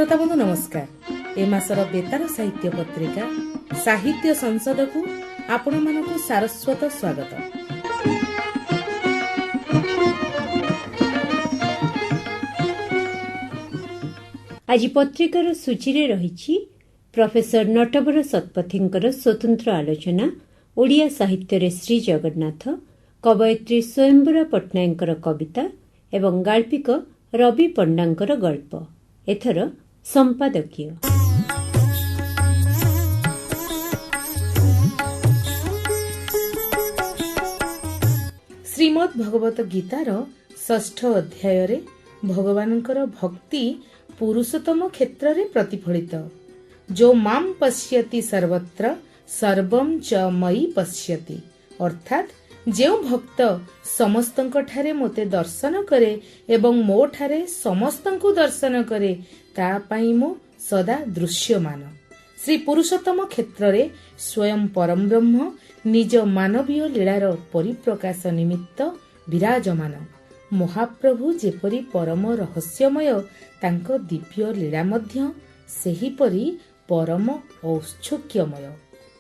श्रोता बंधु नमस्कार। ए मासर बेतार साहित्य पत्रिका साहित्य संसद को आपण मानकु सारस्वत स्वागत। आज पत्रिकार सूची रही प्रोफेसर नटवर शतपथींकर स्वतंत्र आलोचना, ओडिया साहित्य श्री जगन्नाथ, कवयित्री स्वयंवरा पट्टनायकर कविता एवं गाल्पिक रवि पंडांकर गल्प। एथर संपादकीय श्रीमद् भगवत गीतार 6 अध्याय रे भगवानंकर भक्ति पुरुषोत्तम क्षेत्र रे प्रतिफलित। जो माम पश्यति सर्वत्र सर्वं च मयि पश्यति, अर्थात जो भक्त समस्तंक ठारे मोते दर्शन करे एवं मो ठारे समस्तंकु दर्शन करे ता पाई मो सदा दृश्यमान। श्री पुरुषोत्तम क्षेत्र रे स्वयं परम ब्रह्म निज मानवीय लीलार परिप्रकाश निमित्त विराजमान। महाप्रभु जेपरि परम रहस्यमय, तांको दिव्य लीला मध्य सेहीपरि परम औत्सुक्यमय।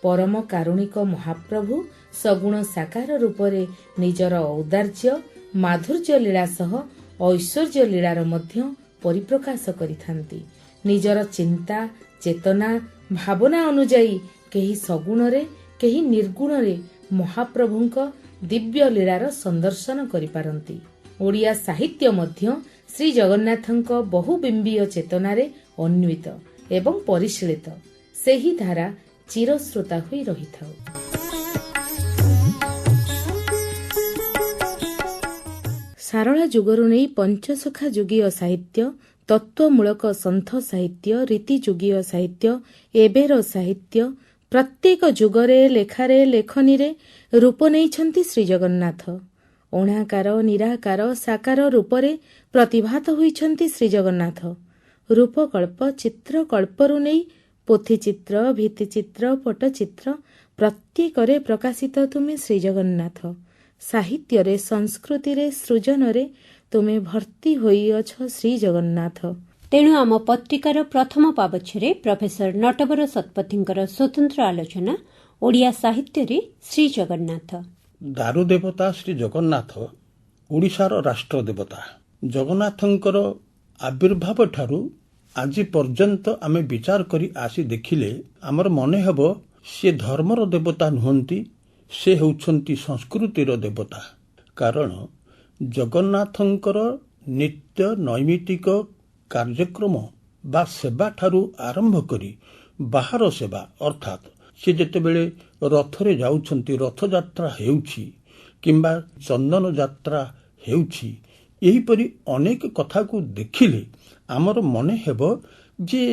परम कारुणिक महाप्रभु सगुण साकार रूपरे निजर औदार्य माधुर्य लीला सह ऐश्वर्य लीलार मध्य परिप्रकाश करिथांती। निजर चिंता चेतना भावना अनुजाई केही सगुणरे केही निर्गुणरे महाप्रभुंक दिव्य लीलार संदर्शन करिपारंती। ओडिया साहित्य मध्य श्री जगन्नाथंक बहुबिंबीय चेतनारे अन्वित एवं परिशीलित। सेही धारा चिरश्रोता होई रहिथाउ। सारला जुगरु नै पंचसखा जुगीय साहित्य, तत्वमूलक सन्थ साहित्य, रीति जुगीय साहित्य, एबेर साहित्य प्रत्येक जुगरे लेखारे लेखनी रे रूप नैछन्ति श्री जगन्नाथ। ओणाकार निराकार साकार रूपरे प्रतिभात होइछन्ति श्री जगन्नाथ। रूपकल्प चित्रकल्परु नै पोथीचित्र भित्तिचित्र पटचित्र प्रत्येकरे प्रकाशित तुमे श्री जगन्नाथ। साहित्य संस्कृति रे सृजन रे तुमे भर्ती होई अछ श्री जगन्नाथ। तेणु आम पत्रिकार प्रथम पाबछरे प्रोफेसर नटवर शतपथींकर स्वतंत्र आलोचना, ओडिया साहित्य रे श्री जगन्नाथ। दारु देवता श्री जगन्नाथ ओडिशार राष्ट्र देवता। जगन्नाथंकर आविर्भाव ठारू आज पर्यंत आमे विचार करी आसी देखिले आमर मने हेबो से धर्मर देवता नुहंती, से होउछंती संस्कृतिर देवता। कारण जगन्नाथंकर नित्य नैमितिक कार्यक्रम बा सेवा ठारू आरंभ करी बाहर सेवा, अर्थात से जेतेबेले रथरे जाउछंती, रथ यात्रा हेउछि किंबा चंदन यात्रा हेउछि, एहीपरि अनेक कथा को देखिले आमर मने हेबो जे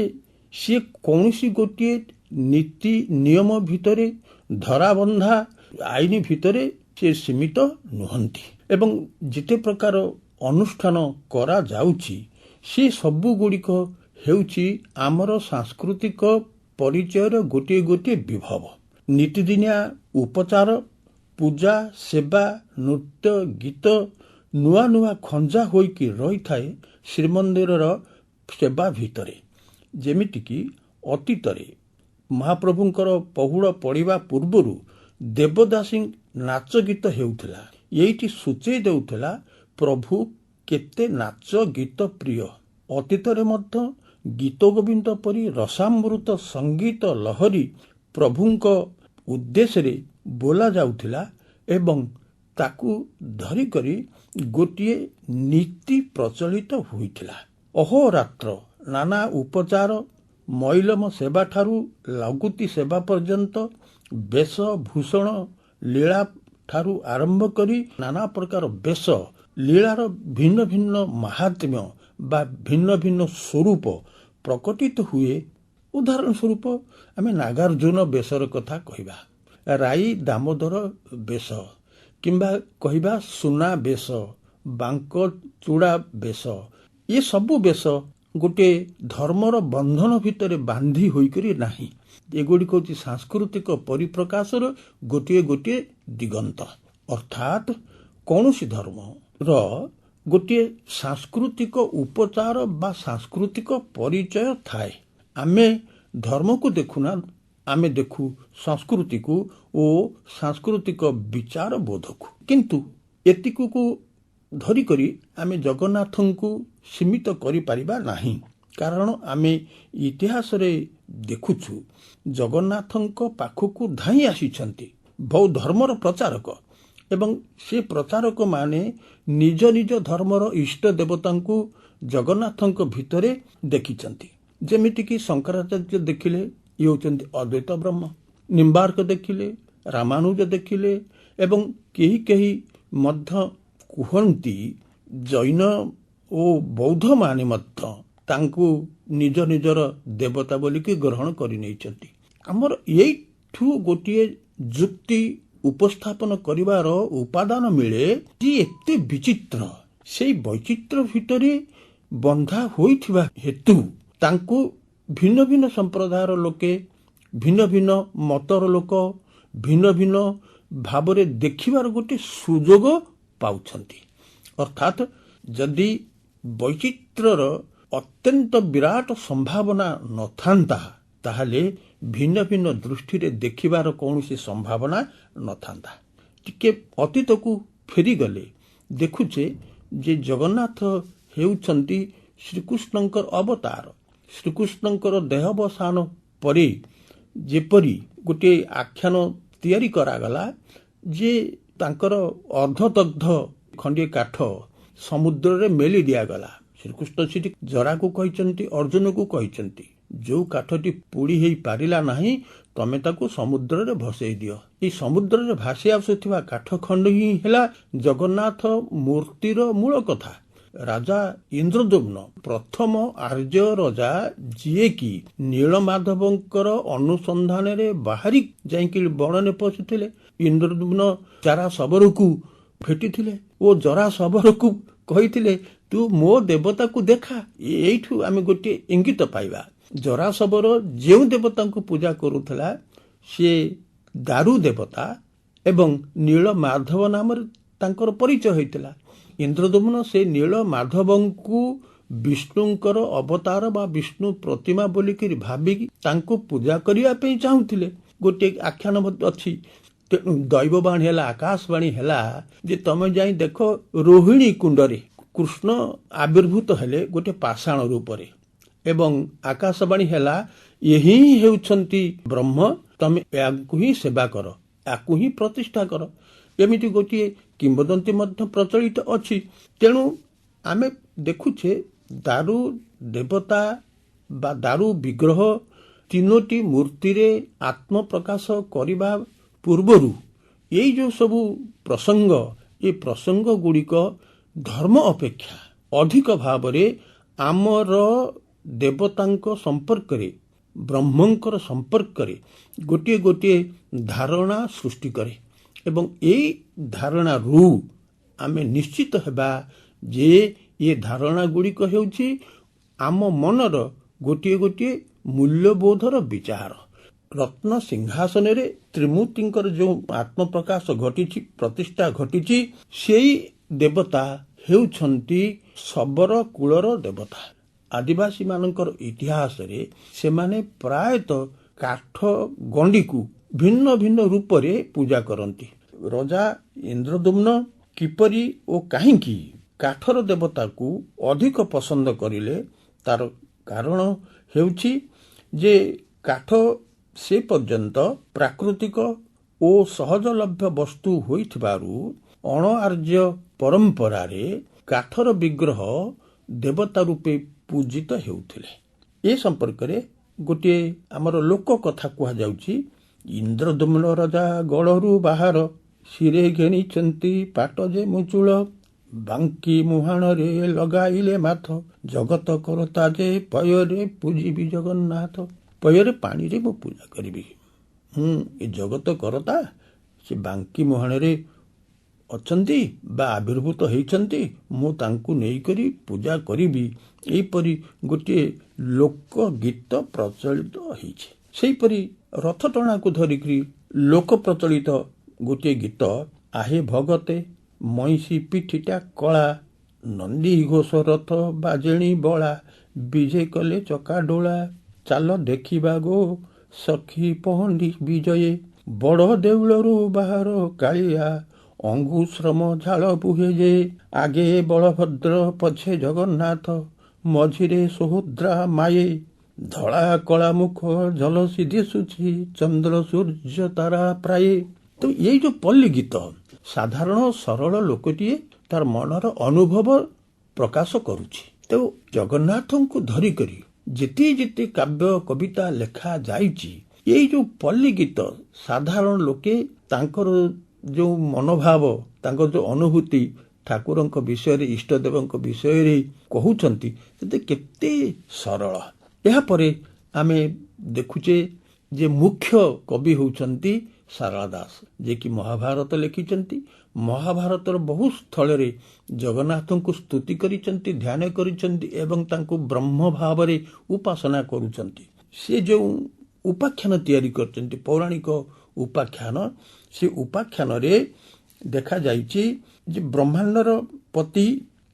से कौनसी गोटे नीति नियम भितरे धराबंधा आईन भितरे से सीमित नुहंती एवं जिते प्रकार अनुष्ठान करा जाउछि से सबु गुड़िक हेउछि आमर सांस्कृतिक परिचयर गोटे गोटे विभव। नीतिदिनिया उपचार पूजा सेवा नृत्य गीत नुआ नुआ खंजा होइकी रही थाए श्रीमंदिर सेवा भितरे। जेमितिकी अतीतरे महाप्रभुंकर पहुड़ पड़िबा पूर्वरु देवदासी नाच गीत हेउथिला। एइटी सूचेई देउथिला प्रभु केते नाच गीत प्रिय। अतीतरे मध्य गीत गोविंद परी रसामृत संगीत लहरी प्रभुंक उद्देश्य रे बोला जाउथिला एवं ताकू धरी करी गोटिए नीति प्रचलित होइथिला। अहोरात्र नाना उपचार मैलम सेवा ठारू लगुति सेवा पर्यंत बेश भूषण लीला ठारू आरंभ करी नाना प्रकार बेश लीलार भिन्न भिन्न महात्म्य बा भिन्न भिन्न स्वरूप प्रकटित हुए। उदाहरण स्वरूप आमे नागार्जुन बेशर कथा कहिबा, राई दामोदर बेश किंबा कहिबा सुना बेश, बांक चूड़ा बेश, ये सबु बेश गोटे धर्मर बंधन भितर बांधी होइकरी नाही। एगुड़िक हूँ सांस्कृतिक परिप्रकाशर गोटे गोटे दिगंत। अर्थात कौनसी धर्म रो ଗୋଟିଏ ସାଂସ୍କୃତିକ ଉପଚାର ବା ସାଂସ୍କୃତିକ ପରିଚୟ ଥାଏ। ଆମେ ଧର୍ମକୁ ଦେଖୁନା, ଆମେ ଦେଖୁ ସଂସ୍କୃତିକୁ ଓ ସାଂସ୍କୃତିକ ବିଚାର ବୋଧକୁ। କିନ୍ତୁ ଏତିକକୁ ଧରିକରି ଆମେ ଜଗନ୍ନାଥଙ୍କୁ ସୀମିତ କରିପାରିବା ନାହିଁ, କାରଣ ଆମେ ଇତିହାସରେ ଦେଖୁଛୁ ଜଗନ୍ନାଥଙ୍କ ପାଖକୁ ଧାଇଁ ଆସିଛନ୍ତି ବହୁ ଧର୍ମର ପ୍ରଚାରକ, ଏବଂ ସେ ପ୍ରଚାରକମାନେ ନିଜ ନିଜ ଧର୍ମର ଇଷ୍ଟ ଦେବତାଙ୍କୁ ଜଗନ୍ନାଥଙ୍କ ଭିତରେ ଦେଖିଛନ୍ତି। ଯେମିତିକି ଶଙ୍କରାଚାର୍ଯ୍ୟ ଦେଖିଲେ ଇଏ ହେଉଛନ୍ତି ଅଦ୍ୱୈତ ବ୍ରହ୍ମ, ନିମ୍ବାର୍କ ଦେଖିଲେ, ରାମାନୁଜ ଦେଖିଲେ, ଏବଂ କେହି କେହି ମଧ୍ୟ କୁହନ୍ତି ଜୈନ ଓ ବୌଦ୍ଧମାନେ ମଧ୍ୟ ତାଙ୍କୁ ନିଜ ନିଜର ଦେବତା ବୋଲିକି ଗ୍ରହଣ କରିନେଇଛନ୍ତି। ଆମର ଏଇଠୁ ଗୋଟିଏ ଯୁକ୍ତି ଉପସ୍ଥାପନ କରିବାର ଉପାଦାନ ମିଳେ ଯେ ଏତେ ବିଚିତ୍ର, ସେଇ ବୈଚିତ୍ର୍ୟ ଭିତରେ ବନ୍ଧା ହୋଇଥିବା ହେତୁ ତାଙ୍କୁ ଭିନ୍ନ ଭିନ୍ନ ସମ୍ପ୍ରଦାୟର ଲୋକେ, ଭିନ୍ନ ଭିନ୍ନ ମତର ଲୋକ ଭିନ୍ନ ଭିନ୍ନ ଭାବରେ ଦେଖିବାର ଗୋଟେ ସୁଯୋଗ ପାଉଛନ୍ତି। ଅର୍ଥାତ୍ ଯଦି ବୈଚିତ୍ର୍ୟର ଅତ୍ୟନ୍ତ ବିରାଟ ସମ୍ଭାବନା ନଥାନ୍ତା, ତାହେଲେ ଭିନ୍ନ ଭିନ୍ନ ଦୃଷ୍ଟିରେ ଦେଖିବାର କୌଣସି ସମ୍ଭାବନା ନଥାନ୍ତା। ଟିକେ ଅତୀତକୁ ଫେରିଗଲେ ଦେଖୁଛେ ଯେ ଜଗନ୍ନାଥ ହେଉଛନ୍ତି ଶ୍ରୀକୃଷ୍ଣଙ୍କର ଅବତାର। ଶ୍ରୀକୃଷ୍ଣଙ୍କର ଦେହାବସାନ ପରେ ଯେପରି ଗୋଟିଏ ଆଖ୍ୟାନ ତିଆରି କରାଗଲା ଯେ ତାଙ୍କର ଅର୍ଦ୍ଧଦଗ୍ଧ ଖଣ୍ଡିଏ କାଠ ସମୁଦ୍ରରେ ମେଲି ଦିଆଗଲା। ଶ୍ରୀକୃଷ୍ଣ ସେଠି ଜରାକୁ କହିଛନ୍ତି, ଅର୍ଜୁନକୁ କହିଛନ୍ତି ଯୋଉ କାଠଟି ପୋଡ଼ି ହେଇ ପାରିଲା ନାହିଁ ତମେ ତାକୁ ସମୁଦ୍ରରେ ଭସେଇ ଦିଅ। এই ସମୁଦ୍ରରେ ଭାସି ଆସୁଥିବା କାଠ ଖଣ୍ଡ ହିଁ ହେଲା ଜଗନ୍ନାଥ ମୂର୍ତ୍ତିର ମୂଳ କଥା। ରାଜା ଇନ୍ଦ୍ରଦ୍ୟୁମ୍ନ ପ୍ରଥମ ଆର୍ଯ୍ୟ ରଜା, ଯିଏକି ନୀଳମାଧବଙ୍କର ଅନୁସନ୍ଧାନରେ ବାହାରି ଯାଇକି ବଣରେ ପଶିଥିଲେ। ଇନ୍ଦ୍ରଦ୍ୟୁମ୍ନ ଜରା ଶବରକୁ ଭେଟିଥିଲେ ଓ ଜରା ଶବରକୁ କହିଥିଲେ ତୁ ମୋ ଦେବତାକୁ ଦେଖା। ଏଇଠୁ ଆମେ ଗୋଟିଏ ଇଙ୍ଗିତ ପାଇବା ଜରା ଶବର ଯେଉଁ ଦେବତାଙ୍କୁ ପୂଜା କରୁଥିଲା ସିଏ ଦାରୁ ଦେବତା ଏବଂ ନୀଳ ମାଧବ ନାମରେ ତାଙ୍କର ପରିଚୟ ହୋଇଥିଲା। ଇନ୍ଦ୍ରଦ୍ୟୁମ୍ନ ସେ ନୀଳ ମାଧବଙ୍କୁ ବିଷ୍ଣୁଙ୍କର ଅବତାର ବା ବିଷ୍ଣୁ ପ୍ରତିମା ବୋଲିକିରି ଭାବିକି ତାଙ୍କୁ ପୂଜା କରିବା ପାଇଁ ଚାହୁଁଥିଲେ। ଗୋଟିଏ ଆଖ୍ୟାନ ଅଛି, ତେଣୁ ଦୈବବାଣୀ ହେଲା, ଆକାଶବାଣୀ ହେଲା ଯେ ତମେ ଯାଇ ଦେଖ ରୋହିଣୀ କୁଣ୍ଡରେ କୃଷ୍ଣ ଆବିର୍ଭୂତ ହେଲେ ଗୋଟେ ପାଷାଣ ରୂପରେ, ଏବଂ ଆକାଶବାଣୀ ହେଲା ଏହି ହେଉଛନ୍ତି ବ୍ରହ୍ମ, ତମେ ୟାଙ୍କୁ ହିଁ ସେବା କର, ୟାକୁ ହିଁ ପ୍ରତିଷ୍ଠା କର। ଏମିତି ଗୋଟିଏ କିମ୍ବଦନ୍ତୀ ମଧ୍ୟ ପ୍ରଚଳିତ ଅଛି। ତେଣୁ ଆମେ ଦେଖୁଛେ ଦାରୁ ଦେବତା ବା ଦାରୁ ବିଗ୍ରହ ତିନୋଟି ମୂର୍ତ୍ତିରେ ଆତ୍ମପ୍ରକାଶ କରିବା ପୂର୍ବରୁ ଏଇ ଯେଉଁ ସବୁ ପ୍ରସଙ୍ଗ, ଏ ପ୍ରସଙ୍ଗ ଗୁଡ଼ିକ ଧର୍ମ ଅପେକ୍ଷା ଅଧିକ ଭାବରେ ଆମର ଦେବତାଙ୍କ ସମ୍ପର୍କରେ, ବ୍ରହ୍ମଙ୍କର ସମ୍ପର୍କରେ ଗୋଟିଏ ଗୋଟିଏ ଧାରଣା ସୃଷ୍ଟି କରେ, ଏବଂ ଏଇ ଧାରଣାରୁ ଆମେ ନିଶ୍ଚିତ ହେବା ଯେ ଏ ଧାରଣା ଗୁଡ଼ିକ ହେଉଛି ଆମ ମନର ଗୋଟିଏ ଗୋଟିଏ ମୂଲ୍ୟବୋଧର ବିଚାର। ରତ୍ନ ସିଂହାସନରେ ତ୍ରିମୂର୍ତ୍ତିଙ୍କର ଯେଉଁ ଆତ୍ମପ୍ରକାଶ ଘଟିଛି, ପ୍ରତିଷ୍ଠା ଘଟିଛି, ସେଇ ଦେବତା ହେଉଛନ୍ତି ଶବର କୂଳର ଦେବତା। ଆଦିବାସୀ ମାନଙ୍କର ଇତିହାସରେ ସେମାନେ ପ୍ରାୟତଃ କାଠ ଗଣ୍ଡିକୁ ଭିନ୍ନ ଭିନ୍ନ ରୂପରେ ପୂଜା କରନ୍ତି। ରଜା ଇନ୍ଦ୍ରଦ୍ୟୁମ୍ନ କିପରି ଓ କାହିଁକି କାଠର ଦେବତାକୁ ଅଧିକ ପସନ୍ଦ କରିଲେ, ତାର କାରଣ ହେଉଛି ଯେ କାଠ ସେ ପର୍ଯ୍ୟନ୍ତ ପ୍ରାକୃତିକ ଓ ସହଜଲଭ୍ୟ ବସ୍ତୁ ହୋଇଥିବାରୁ ଅଣ ଆର୍ଯ୍ୟ ପରମ୍ପରାରେ କାଠର ବିଗ୍ରହ ଦେବତା ରୂପେ ପୂଜିତ ହେଉଥିଲେ। ଏ ସମ୍ପର୍କରେ ଗୋଟିଏ ଆମର ଲୋକ କଥା କୁହାଯାଉଛି, ଇନ୍ଦ୍ରଦ୍ୟୁମ୍ନ ରାଜା ଗଳରୁ ବାହାର, ଶିରେ ଘେଣିଛନ୍ତି ପାଟ ଯେ ମୁଚୁଳ, ବାଙ୍କି ମୁହାଣରେ ଲଗାଇଲେ ମାଥ, ଜଗତ କରତା ଯେ ପୟରେ ପୂଜିବି ଜଗନ୍ନାଥ। ପୟରେ ପାଣିରେ ମୁଁ ପୂଜା କରିବି। ଏ ଜଗତ କରତା ସେ ବାଙ୍କି ମୁହାଣରେ ଅଛନ୍ତି ବା ଆବିର୍ଭୂତ ହେଇଛନ୍ତି, ମୁଁ ତାଙ୍କୁ ନେଇକରି ପୂଜା କରିବି। ଏହିପରି ଗୋଟିଏ ଲୋକ ଗୀତ ପ୍ରଚଳିତ ହେଇଛି। ସେହିପରି ରଥ ଟଣାକୁ ଧରିକରି ଲୋକ ପ୍ରଚଳିତ ଗୋଟିଏ ଗୀତ, ଆହେ ଭଗତେ ମଇଁଷି ପିଠିଟା କଳା, ନନ୍ଦୀ ଘୋଷ ରଥ ବାଜେଣୀ ବଳା, ବିଜେ କଲେ ଚକା ଡୋଳା, ଚାଲ ଦେଖିବା ଗୋ ସଖୀ ପହଣ୍ଡି ବିଜୟେ, ବଡ଼ ଦେଉଳରୁ ବାହାର କାଳିଆ, ଅଙ୍ଗୁଶ୍ରମ ଝାଳ ବୁହେ ଯେ, ଆଗେ ବଳଭଦ୍ର ପଛେ ଜଗନ୍ନାଥ, ମଝିରେ ସୁଭଦ୍ରା ମାଏ, ଧଳା କଳା ମୁଖ ଝଲସି ଦିଶୁଛି, ଚନ୍ଦ୍ର ସୂର୍ଯ୍ୟ ତାରା ପ୍ରାୟେ। ତ ଏଇ ଯୋଉ ପଲ୍ଲୀ ଗୀତ ସାଧାରଣ ସରଳ ଲୋକଟିଏ ତାର ମନର ଅନୁଭବ ପ୍ରକାଶ କରୁଛି। ତ ଜଗନ୍ନାଥଙ୍କୁ ଧରିକରି ଯେତେ ଯେତେ କାବ୍ୟ କବିତା ଲେଖା ଯାଇଛି, ଏଇ ଯୋଉ ପଲ୍ଲୀ ଗୀତ ସାଧାରଣ ଲୋକେ ତାଙ୍କର ଯୋଉ ମନୋଭାବ, ତାଙ୍କର ଯୋଉ ଅନୁଭୂତି ଠାକୁରଙ୍କ ବିଷୟରେ, ଇଷ୍ଟଦେବଙ୍କ ବିଷୟରେ କହୁଛନ୍ତି, କେତେ ସରଳ। ଏହାପରେ ଆମେ ଦେଖୁଛେ ଯେ ମୁଖ୍ୟ କବି ହେଉଛନ୍ତି ସାରଳା ଦାସ, ଯିଏକି ମହାଭାରତ ଲେଖିଛନ୍ତି। ମହାଭାରତର ବହୁ ସ୍ଥଳରେ ଜଗନ୍ନାଥଙ୍କୁ ସ୍ତୁତି କରିଛନ୍ତି, ଧ୍ୟାନ କରିଛନ୍ତି ଏବଂ ତାଙ୍କୁ ବ୍ରହ୍ମ ଭାବରେ ଉପାସନା କରୁଛନ୍ତି। ସେ ଯେଉଁ ଉପାଖ୍ୟାନ ତିଆରି କରିଛନ୍ତି, ପୌରାଣିକ ଉପାଖ୍ୟାନ, ସେ ଉପାଖ୍ୟାନରେ ଦେଖାଯାଇଛି ଯେ ବ୍ରହ୍ମାଣ୍ଡର ପତି,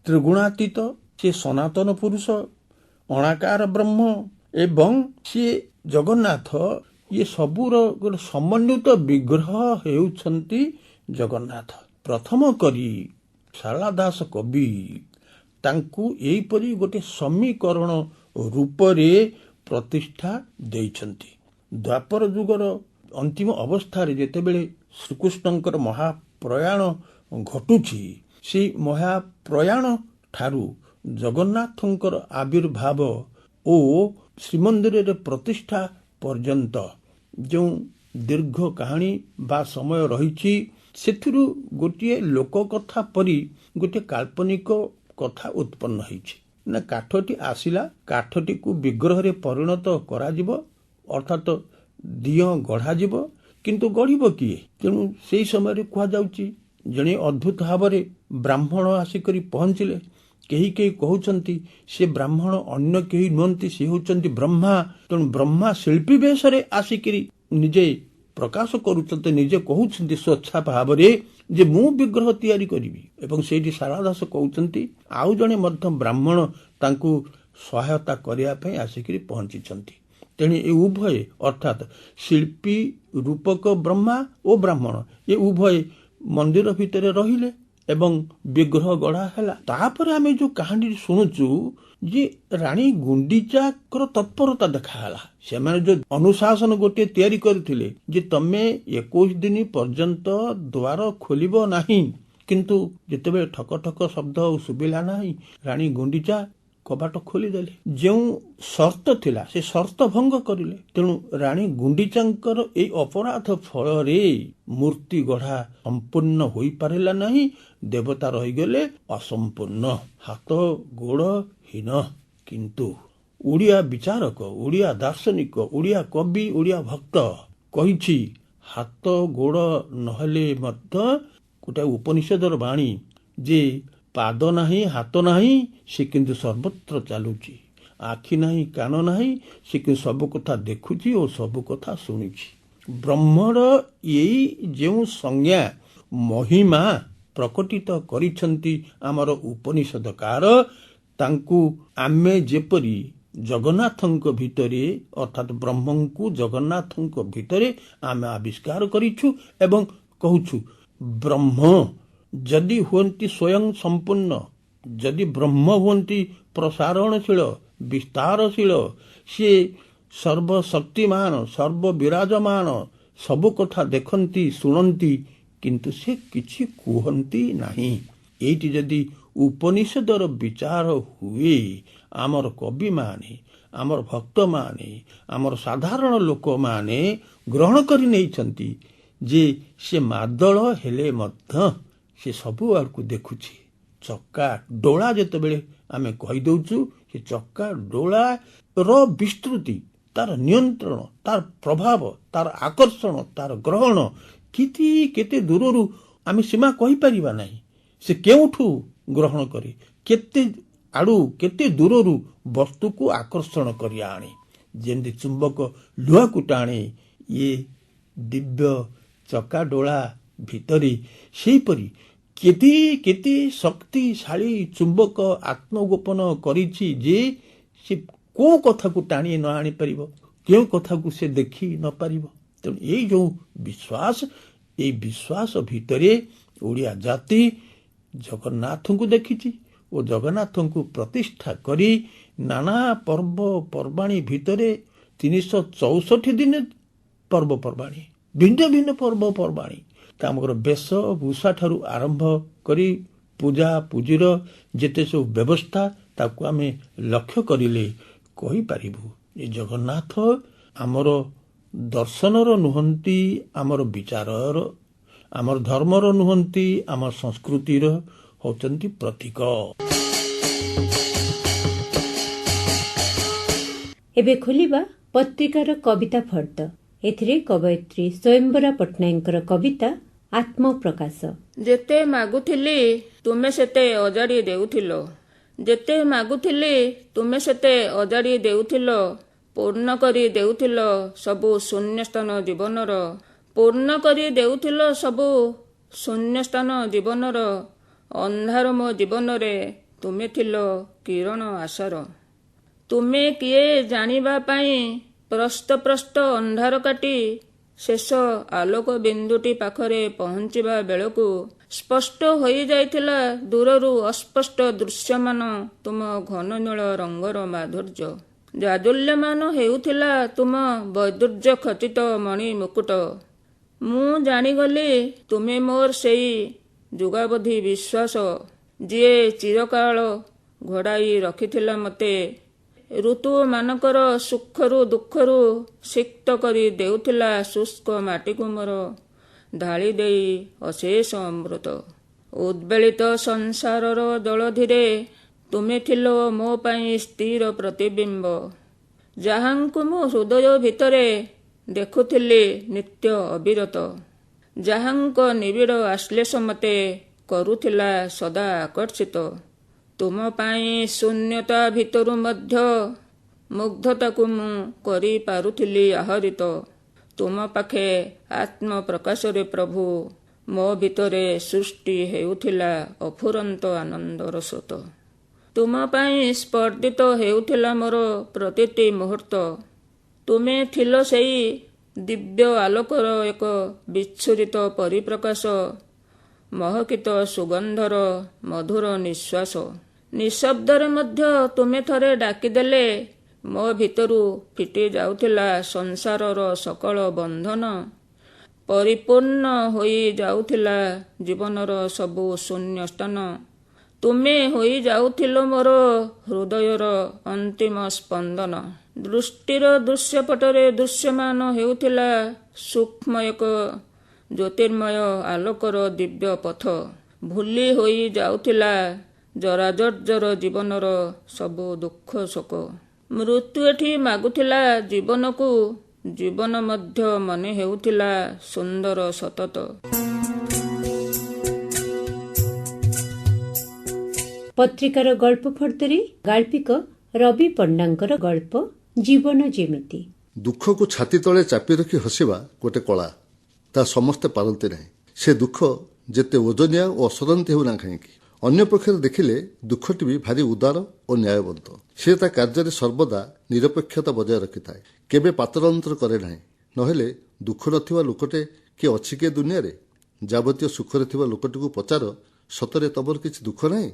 ତ୍ରିଗୁଣାତୀତ, ସେ ସନାତନ ପୁରୁଷ, ଅଣାକାର ବ୍ରହ୍ମ ଏବଂ ସିଏ ଜଗନ୍ନାଥ, ଇଏ ସବୁର ଗୋଟେ ସମନ୍ୱିତ ବିଗ୍ରହ ହେଉଛନ୍ତି ଜଗନ୍ନାଥ। ପ୍ରଥମ କରି ସାରଳା ଦାସ କବି ତାଙ୍କୁ ଏହିପରି ଗୋଟେ ସମୀକରଣ ରୂପରେ ପ୍ରତିଷ୍ଠା ଦେଇଛନ୍ତି। ଦ୍ୱାପର ଯୁଗର ଅନ୍ତିମ ଅବସ୍ଥାରେ ଯେତେବେଳେ ଶ୍ରୀକୃଷ୍ଣଙ୍କର ମହାପ୍ରୟାଣ ଘଟୁଛି, ସେଇ ମହାପ୍ରୟାଣ ଠାରୁ ଜଗନ୍ନାଥଙ୍କର ଆବିର୍ଭାବ ଓ ଶ୍ରୀମନ୍ଦିରରେ ପ୍ରତିଷ୍ଠା ପର୍ଯ୍ୟନ୍ତ ଯେଉଁ ଦୀର୍ଘ କାହାଣୀ ବା ସମୟ ରହିଛି, ସେଥିରୁ ଗୋଟିଏ ଲୋକକଥା ପରି ଗୋଟିଏ କାଳ୍ପନିକ କଥା ଉତ୍ପନ୍ନ ହେଇଛି। ନା କାଠଟି ଆସିଲା, କାଠଟିକୁ ବିଗ୍ରହରେ ପରିଣତ କରାଯିବ, ଅର୍ଥାତ୍ ଦିଅଁ ଗଢ଼ାଯିବ, କିନ୍ତୁ ଗଢ଼ିବ କିଏ? ତେଣୁ ସେହି ସମୟରେ କୁହାଯାଉଛି ଜଣେ ଅଦ୍ଭୁତ ଭାବରେ ବ୍ରାହ୍ମଣ ଆସିକରି ପହଞ୍ଚିଲେ। କେହି କେହି କହୁଛନ୍ତି ସେ ବ୍ରାହ୍ମଣ ଅନ୍ୟ କେହି ନୁହନ୍ତି, ସେ ହେଉଛନ୍ତି ବ୍ରହ୍ମା। ତେଣୁ ବ୍ରହ୍ମା ଶିଳ୍ପୀ ବେଶରେ ଆସିକିରି ନିଜେ ପ୍ରକାଶ କରୁଛନ୍ତି, ନିଜେ କହୁଛନ୍ତି ସ୍ୱଚ୍ଛା ଭାବରେ ଯେ ମୁଁ ବିଗ୍ରହ ତିଆରି କରିବି। ଏବଂ ସେଇଠି ସାରଳା ଦାସ କହୁଛନ୍ତି ଆଉ ଜଣେ ମଧ୍ୟ ବ୍ରାହ୍ମଣ ତାଙ୍କୁ ସହାୟତା କରିବା ପାଇଁ ଆସିକିରି ପହଞ୍ଚିଛନ୍ତି। ତେଣୁ ଏ ଉଭୟ ଅର୍ଥାତ୍ ଶିଳ୍ପୀ, ରୂପକ ବ୍ରହ୍ମା ଓ ବ୍ରାହ୍ମଣ, ଏ ଉଭୟ ମନ୍ଦିର ଭିତରେ ରହିଲେ ଏବଂ ବିଗ୍ରହ ଗଢ଼ା ହେଲା। ତାପରେ ଆମେ ଯୋଉ କାହାଣୀ ଶୁଣୁଛୁ ଯେ ରାଣୀ ଗୁଣ୍ଡିଚାଙ୍କର ତତ୍ପରତା ଦେଖାହେଲା। ସେମାନେ ଯୋଉ ଅନୁଶାସନ ଗୋଟିଏ ତିଆରି କରିଥିଲେ ଯେ ତମେ 21 ଦିନ ପର୍ଯ୍ୟନ୍ତ ଦ୍ୱାର ଖୋଲିବ ନାହିଁ, କିନ୍ତୁ ଯେତେବେଳେ ଠକ ଠକ ଶବ୍ଦ ଶୁଭିଲା ନାହିଁ, ରାଣୀ ଗୁଣ୍ଡିଚା କବାଟ ଖୋଲିଦେଲେ। ଯେଉଁ ସର୍ତ୍ତ ଥିଲା ସେ ସର୍ତ୍ତ ଭଙ୍ଗ କରିଲେ। ତେଣୁ ରାଣୀ ଗୁଣ୍ଡିଚାଙ୍କର ଏଇ ଅପରାଧ ଫଳରେ ମୂର୍ତ୍ତି ଗଢ଼ା ସମ୍ପୂର୍ଣ୍ଣ ହୋଇପାରିଲା ନାହିଁ, ଦେବତା ରହିଗଲେ ଅସମ୍ପୂର୍ଣ୍ଣ, ହାତ ଗୋଡ଼ ହୀନ। କିନ୍ତୁ ଓଡ଼ିଆ ବିଚାରକ, ଓଡ଼ିଆ ଦାର୍ଶନିକ, ଓଡ଼ିଆ କବି, ଓଡ଼ିଆ ଭକ୍ତ କହିଛି ହାତ ଗୋଡ଼ ନହେଲେ ମଧ୍ୟ ଗୋଟେ ଉପନିଷଦର ବାଣୀ ଯେ ପାଦ ନାହିଁ, ହାତ ନାହିଁ, ସେ କିନ୍ତୁ ସର୍ବତ୍ର ଚାଲୁଛି। ଆଖି ନାହିଁ, କାନ ନାହିଁ, ସେ କିନ୍ତୁ ସବୁ କଥା ଦେଖୁଛି ଓ ସବୁ କଥା ଶୁଣୁଛି। ବ୍ରହ୍ମର ଏଇ ଯେଉଁ ସଂଜ୍ଞା, ମହିମା ପ୍ରକଟିତ କରିଛନ୍ତି ଆମର ଉପନିଷଦକାର, ତାଙ୍କୁ ଆମେ ଯେପରି ଜଗନ୍ନାଥଙ୍କ ଭିତରେ ଅର୍ଥାତ୍ ବ୍ରହ୍ମଙ୍କୁ ଜଗନ୍ନାଥଙ୍କ ଭିତରେ ଆମେ ଆବିଷ୍କାର କରିଛୁ ଏବଂ କହୁଛୁ ବ୍ରହ୍ମ ଯଦି ହୁଅନ୍ତି ସ୍ୱୟଂ ସମ୍ପୂର୍ଣ୍ଣ, ଯଦି ବ୍ରହ୍ମ ହୁଅନ୍ତି ପ୍ରସାରଣଶୀଳ, ବିସ୍ତାରଶୀଳ, ସିଏ ସର୍ବଶକ୍ତିମାନ, ସର୍ବବିରାଜମାନ, ସବୁ କଥା ଦେଖନ୍ତି, ଶୁଣନ୍ତି, କିନ୍ତୁ ସେ କିଛି କୁହନ୍ତି ନାହିଁ। ଏଇଠି ଯଦି ଉପନିଷଦର ବିଚାର ହୁଏ, ଆମର କବିମାନେ, ଆମର ଭକ୍ତମାନେ, ଆମର ସାଧାରଣ ଲୋକମାନେ ଗ୍ରହଣ କରି ନେଇଛନ୍ତି ଯେ ସେ ମାଦଳ ହେଲେ ମଧ୍ୟ ସେ ସବୁ ଆଡ଼କୁ ଦେଖୁଛି। ଚକା ଡୋଳା ଯେତେବେଳେ ଆମେ କହିଦେଉଛୁ, ସେ ଚକା ଡୋଳାର ବିସ୍ତୃତି, ତାର ନିୟନ୍ତ୍ରଣ, ତାର ପ୍ରଭାବ, ତାର ଆକର୍ଷଣ, ତାର ଗ୍ରହଣ କେତେ କେତେ ଦୂରରୁ ଆମେ ସୀମା କହିପାରିବା ନାହିଁ। ସେ କେଉଁଠୁ ଗ୍ରହଣ କରେ, କେତେ ଆଡ଼ୁ, କେତେ ଦୂରରୁ ବସ୍ତୁକୁ ଆକର୍ଷଣ କରି ଆଣେ। ଯେମିତି ଚୁମ୍ବକ ଲୁହାକୁ ଟାଣେ, ଇଏ ଦିବ୍ୟ ଚକା ଡୋଳା ଭିତରେ ସେହିପରି କେତେ କେତେ ଶକ୍ତିଶାଳୀ ଚୁମ୍ବକ ଆତ୍ମଗୋପନ କରିଛି ଯେ ସେ କୋଉ କଥାକୁ ଟାଣି ନ ଆଣିପାରିବ, କେଉଁ କଥାକୁ ସେ ଦେଖି ନ ପାରିବ। ତେଣୁ ଏଇ ଯୋଉ ବିଶ୍ୱାସ, ଏଇ ବିଶ୍ୱାସ ଭିତରେ ଓଡ଼ିଆ ଜାତି ଜଗନ୍ନାଥଙ୍କୁ ଦେଖିଛି ଓ ଜଗନ୍ନାଥଙ୍କୁ ପ୍ରତିଷ୍ଠା କରି ନାନା ପର୍ବପର୍ବାଣୀ ଭିତରେ 364 ଦିନ ପର୍ବପର୍ବାଣୀ, ଭିନ୍ନ ଭିନ୍ନ ପର୍ବପର୍ବାଣୀ, ଆମର ବେଶଭୂଷା ଠାରୁ ଆରମ୍ଭ କରି ପୂଜା ପୂଜିର ଯେତେ ସବୁ ବ୍ୟବସ୍ଥା, ତାକୁ ଆମେ ଲକ୍ଷ୍ୟ କରିଲେ କହିପାରିବୁ ଏ ଜଗନ୍ନାଥ ଆମର ଦର୍ଶନର ନୁହନ୍ତି, ଆମର ବିଚାରର, ଆମର ଧର୍ମର ନୁହନ୍ତି, ଆମ ସଂସ୍କୃତିର ହେଉଛନ୍ତି ପ୍ରତୀକ। ଏବେ ଖୋଲିବା ପତ୍ରିକାର କବିତା ଫର୍ଦ୍ଦ। ଏଥିରେ କବୟିତ୍ରୀ ସ୍ୱୟମ୍ବରା ପଟ୍ଟନାୟକଙ୍କର କବିତା ଆତ୍ମପ୍ରକାଶ। ଯେତେ ମାଗୁଥିଲି ତୁମେ ସେତେ ଅଜାଡ଼ି ଦେଉଥିଲ, ଯେତେ ମାଗୁଥିଲି ତୁମେ ସେତେ ଅଜାଡ଼ି ଦେଉଥିଲ, ପୂର୍ଣ୍ଣ କରି ଦେଉଥିଲ ସବୁ ଶୂନ୍ୟସ୍ଥାନ ଜୀବନର, ପୂର୍ଣ୍ଣ କରି ଦେଉଥିଲ ସବୁ ଶୂନ୍ୟସ୍ଥାନ ଜୀବନର, ଅନ୍ଧାର ମୋ ଜୀବନରେ ତୁମେ ଥିଲ କିରଣ ଆଶାର। ତୁମେ କିଏ ଜାଣିବା ପାଇଁ ପ୍ରସ୍ତ ପ୍ରସ୍ତ ଅନ୍ଧାର କାଟି ଶେଷ ଆଲୋକ ବିନ୍ଦୁଟି ପାଖରେ ପହଞ୍ଚିବା ବେଳକୁ ସ୍ପଷ୍ଟ ହୋଇଯାଇଥିଲା ଦୂରରୁ ଅସ୍ପଷ୍ଟ ଦୃଶ୍ୟମାନ ତୁମ ଘନନୀଳ ରଙ୍ଗର ମାଧୁର୍ଯ୍ୟ। ଜାଜୁଲ୍ୟମାନ ହେଉଥିଲା ତୁମ ବୈଦୁର୍ଯ୍ୟ ଖଚିତ ମଣି ମୁକୁଟ। ମୁଁ ଜାଣିଗଲି ତୁମେ ମୋର ସେଇ ଯୁଗାବଧି ବିଶ୍ୱାସ, ଯିଏ ଚିରକାଳ ଘୋଡ଼ାଇ ରଖିଥିଲା ମୋତେ ଋତୁମାନଙ୍କର ସୁଖରୁ ଦୁଃଖରୁ ସିକ୍ତ କରି ଦେଉଥିଲା ଶୁଷ୍କ ମାଟିକୁ ମୋର ଢାଳି ଦେଇ ଅଶେଷ ଅମୃତ। ଉଦ୍ବେଳିତ ସଂସାରର ଜଳଧିରେ ତୁମେ ଥିଲ ମୋ ପାଇଁ ସ୍ଥିର ପ୍ରତିବିମ୍ବ, ଯାହାଙ୍କୁ ମୁଁ ହୃଦୟ ଭିତରେ ଦେଖୁଥିଲି ନିତ୍ୟ ଅବିରତ, ଯାହାଙ୍କ ନିବିଡ଼ ଆଶ୍ଲେଷ ମୋତେ କରୁଥିଲା ସଦା ଆକର୍ଷିତ। ତୁମ ପାଇଁ ଶୂନ୍ୟତା ଭିତରୁ ମଧ୍ୟ ମୁଗ୍ଧତାକୁ ମୁଁ କରିପାରୁଥିଲି ଆହରିତ। ତୁମ ପାଖେ ଆତ୍ମପ୍ରକାଶରେ ପ୍ରଭୁ ମୋ ଭିତରେ ସୃଷ୍ଟି ହେଉଥିଲା ଅଫୁରନ୍ତ ଆନନ୍ଦର ସ୍ରୋତ। ତୁମ ପାଇଁ ସ୍ପର୍ଦ୍ଧିତ ହେଉଥିଲା ମୋର ପ୍ରତିଟି ମୁହୂର୍ତ୍ତ। ତୁମେ ଥିଲ ସେଇ ଦିବ୍ୟ ଆଲୋକର ଏକ ବିଚ୍ଛୁରିତ ପରିପ୍ରକାଶ, ମହକିତ ସୁଗନ୍ଧର ମଧୁର ନିଶ୍ୱାସ। ନିଶବ୍ଦରେ ମଧ୍ୟ ତୁମେ ଥରେ ଡାକିଦେଲେ ମୋ ଭିତରୁ ଫିଟି ଯାଉଥିଲା ସଂସାରର ସକଳ ବନ୍ଧନ, ପରିପୂର୍ଣ୍ଣ ହୋଇ ଯାଉଥିଲା ଜୀବନର ସବୁ ଶୂନ୍ୟ ସ୍ଥାନ। ତୁମେ ହୋଇ ଯାଉଥିଲ ମୋର ହୃଦୟର ଅନ୍ତିମ ସ୍ପନ୍ଦନ। ଦୃଷ୍ଟିର ଦୃଶ୍ୟପଟରେ ଦୃଶ୍ୟମାନ ହେଉଥିଲା ସୂକ୍ଷ୍ମ ଏକ ଜ୍ୟୋତିର୍ମୟ ଆଲୋକର ଦିବ୍ୟ ପଥ। ଭୁଲି ହୋଇ ଯାଉଥିଲା ଜରାଜର୍ଜର ଜୀବନର ସବୁ ଦୁଃଖ ଶୋକ। ମୃତ୍ୟୁ ଏଠି ମାଗୁଥିଲା ଜୀବନକୁ, ଜୀବନ ମଧ୍ୟ ମନେ ହେଉଥିଲା ସୁନ୍ଦର ସତତ। ପତ୍ରିକାର ଗଳ୍ପ ଫର୍ଦ୍ଦରେ ଗାଳ୍ପିକ ରବି ପଣ୍ଡାଙ୍କର ଗଳ୍ପ ଜୀବନ ଯେମିତି। ଦୁଃଖକୁ ଛାତି ତଳେ ଚାପି ରଖି ହସିବା ଗୋଟେ କଳା, ତା ସମସ୍ତେ ପାରନ୍ତି ନାହିଁ। ସେ ଦୁଃଖ ଯେତେ ଓଜନିଆ ଓ ଅସରନ୍ତି ହେଉନା କାହିଁକି, ଅନ୍ୟ ପକ୍ଷରେ ଦେଖିଲେ ଦୁଃଖଟି ବି ଭାରି ଉଦାର ଓ ନ୍ୟାୟବଦ୍ଧ। ସେ ତା କାର୍ଯ୍ୟରେ ସର୍ବଦା ନିରପେକ୍ଷତା ବଜାୟ ରଖିଥାଏ, କେବେ ପାତର ଅନ୍ତର କରେ ନାହିଁ। ନହେଲେ ଦୁଃଖ ନଥିବା ଲୋକଟେ କିଏ ଅଛି କିଏ ଦୁନିଆରେ? ଯାବତୀୟ ସୁଖରେ ଥିବା ଲୋକଟିକୁ ପଚାର, ସତରେ ତମର କିଛି ଦୁଃଖ ନାହିଁ?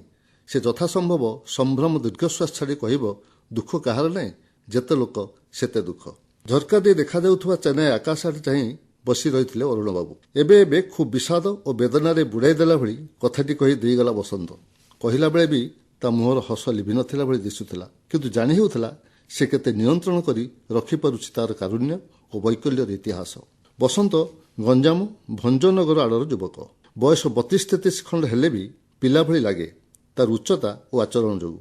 ସେ ଯଥାସମ୍ଭବ ସମ୍ଭ୍ରମ ଦୀର୍ଘଶ୍ୱାସ ଛାଡ଼ି କହିବ, ଦୁଃଖ କାହାର ନାହିଁ, ଯେତେ ଲୋକ ସେତେ ଦୁଃଖ। ଝରକା ଦେଇ ଦେଖାଯାଉଥିବା ଚେନ୍ନାଇ ଆକାଶ ଆଡ଼େ ଚାହିଁ ବସି ରହିଥିଲେ ଅରୁଣବାବୁ। ଏବେ ଏବେ ଖୁବ୍ ବିଷାଦ ଓ ବେଦନାରେ ବୁଡ଼ାଇ ଦେଲା ଭଳି କଥାଟି କହି ଦେଇଗଲା ବସନ୍ତ। କହିଲା ବେଳେ ବି ତା ମୁହଁର ହସ ଲିଭିନଥିଲା ଭଳି ଦିଶୁଥିଲା, କିନ୍ତୁ ଜାଣି ହେଉଥିଲା ସେ କେତେ ନିୟନ୍ତ୍ରଣ କରି ରଖିପାରୁଛି ତାର କାରୁଣ୍ୟ ଓ ବୈକଲ୍ୟର ଇତିହାସ। ବସନ୍ତ ଗଞ୍ଜାମ ଭଞ୍ଜନଗର ଆଡ଼ର ଯୁବକ। ବୟସ 32-33 ଖଣ୍ଡ ହେଲେ ବି ପିଲା ଭଳି ଲାଗେ ତାର ଉଚ୍ଚତା ଓ ଆଚରଣ ଯୋଗୁଁ।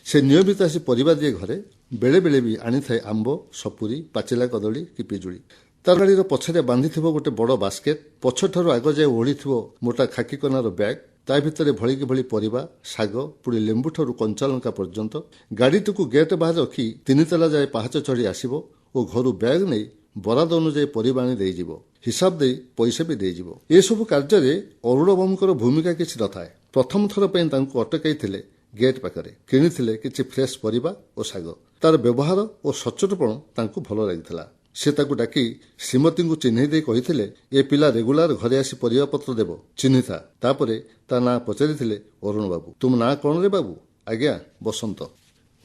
ସେ ନିୟମିତ ଆସି ପରିବା ଦିଏ ଘରେ, ବେଳେବେଳେ ବି ଆଣିଥାଏ ଆମ୍ବ, ସପୁରୀ, ପାଚିଲା କଦଳୀ କି ପିଜୁଳି। ତାର ଗାଡ଼ିର ପଛରେ ବାନ୍ଧିଥିବ ଗୋଟେ ବଡ଼ ବାସ୍କେଟ୍, ପଛଠାରୁ ଆଗ ଯାଏ ଓହଳିଥିବ ମୋଟା ଖାକି କନାର ବ୍ୟାଗ୍, ତା ଭିତରେ ଭଳିକି ଭଳି ପରିବା, ଶାଗ, ପୁଣି ଲେମ୍ବୁଠାରୁ କଞ୍ଚାଲଙ୍କା ପର୍ଯ୍ୟନ୍ତ। ଗାଡ଼ିଟିକୁ ଗେଟ୍ ବାହାରେ ରଖି 3 ତାଲା ଯାଏ ପାହାଚ ଚଢ଼ି ଆସିବ ଓ ଘରୁ ବ୍ୟାଗ୍ ନେଇ ବରାଦ ଅନୁଯାୟୀ ପରିବା ଆଣି ଦେଇଯିବ। ହିସାବ ଦେଇ ପଇସା ବି ଦେଇଯିବ। ଏସବୁ କାର୍ଯ୍ୟରେ ଅରୁଣବାବୁଙ୍କର ଭୂମିକା କିଛି ନଥାଏ। ପ୍ରଥମ ଥର ପାଇଁ ତାଙ୍କୁ ଅଟକାଇଥିଲେ ଗେଟ୍ ପାଖରେ, କିଣିଥିଲେ କିଛି ଫ୍ରେଶ୍ ପରିବା ଓ ଶାଗ। ତାର ବ୍ୟବହାର ଓ ସଚୋଟପଣ ତାଙ୍କୁ ଭଲ ଲାଗିଥିଲା। ସେ ତାକୁ ଡାକି ଶ୍ରୀମତୀଙ୍କୁ ଚିହ୍ନେଇ ଦେଇ କହିଥିଲେ, ଏ ପିଲା ରେଗୁଲାର ଘରେ ଆସି ପରିବାପତ୍ର ଦେବ, ଚିହ୍ନିଥା। ତାପରେ ତା ନାଁ ପଚାରିଥିଲେ ଅରୁଣବାବୁ। ତୁମ ନାଁ କ'ଣ ରେ ବାବୁ? ଆଜ୍ଞା, ବସନ୍ତ।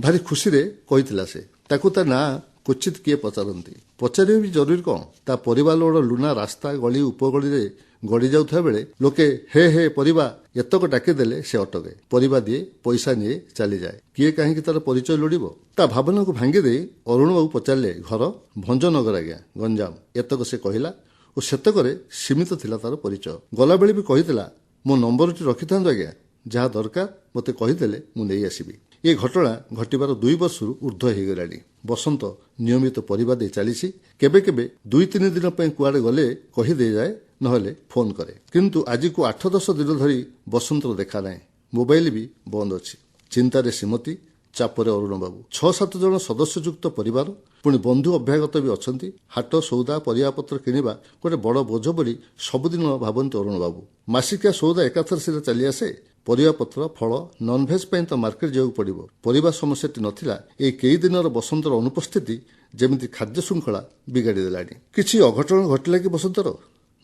ଭାରି ଖୁସିରେ କହିଥିଲା ସେ। ତାକୁ ତା ନାଁ କ୍ୱଚିତ କିଏ ପଚାରନ୍ତି। ପଚାରିବା ବି ଜରୁରୀ କ'ଣ? ତା ପରିବାର ଲୋଡ଼ ଲୁନା ରାସ୍ତା ଗଳି ଉପଗଳିରେ ଗଡ଼ି ଯାଉଥିବା ବେଳେ ଲୋକେ ହେ ହେ ପରିବା ଏତକ ଡାକିଦେଲେ ସେ ଅଟକେ, ପରିବା ଦିଏ, ପଇସା ନିଏ, ଚାଲିଯାଏ। କିଏ କାହିଁକି ତାର ପରିଚୟ ଲୋଡ଼ିବ? ତା ଭାବନାକୁ ଭାଙ୍ଗି ଦେଇ ଅରୁଣବାବୁ ପଚାରିଲେ, ଘର? ଭଞ୍ଜନଗର ଆଜ୍ଞା, ଗଞ୍ଜାମ। ଏତକ ସେ କହିଲା ଓ ସେତକରେ ସୀମିତ ଥିଲା ତାର ପରିଚୟ। ଗଲାବେଳେ ବି କହିଥିଲା, ମୋ ନମ୍ବରଟି ରଖିଥାନ୍ତୁ ଆଜ୍ଞା, ଯାହା ଦରକାର ମୋତେ କହିଦେଲେ ମୁଁ ନେଇ ଆସିବି। ଏ ଘଟଣା ଘଟିବାର 2 ବର୍ଷରୁ ଉର୍ଦ୍ଧ୍ୱ ହୋଇଗଲାଣି। ବସନ୍ତ ନିୟମିତ ପରିବା ଦେଇ ଚାଲିଛି। କେବେ କେବେ 2-3 ଦିନ ପାଇଁ କୁଆଡ଼େ ଗଲେ କହିଦେଇଯାଏ, ନହେଲେ ଫୋନ୍ କରେ। କିନ୍ତୁ ଆଜିକୁ 8-10 ଦିନ ଧରି ବସନ୍ତର ଦେଖା ନାହିଁ। ମୋବାଇଲ ବି ବନ୍ଦ ଅଛି। ଚିନ୍ତାରେ ଶ୍ରୀମତୀ, ଚାପରେ ଅରୁଣବାବୁ। 6-7 ଜଣ ସଦସ୍ୟଯୁକ୍ତ ପରିବାର, ପୁଣି ବନ୍ଧୁ ଅଭ୍ୟାଗତ ବି ଅଛନ୍ତି। ହାଟ ସଉଦା ପରିବାପତ୍ର କିଣିବା ଗୋଟେ ବଡ଼ ବୋଝ ବୋଲି ସବୁଦିନ ଭାବନ୍ତି ଅରୁଣବାବୁ। ମାସିକିଆ ସଉଦା ଏକାଥରେ ସେଟା ଚାଲିଆସେ। ପରିବାପତ୍ର, ଫଳ, ନନଭେଜ ପାଇଁ ତ ମାର୍କେଟ ଯିବାକୁ ପଡ଼ିବ। ପରିବା ସମସ୍ୟାଟି ନଥିଲା। ଏଇ କେଇ ଦିନର ବସନ୍ତର ଅନୁପସ୍ଥିତି ଯେମିତି ଖାଦ୍ୟ ଶୃଙ୍ଖଳା ବିଗାଡ଼ି ଦେଲାଣି। କିଛି ଅଘଟଣ ଘଟିଲା କି ବସନ୍ତର?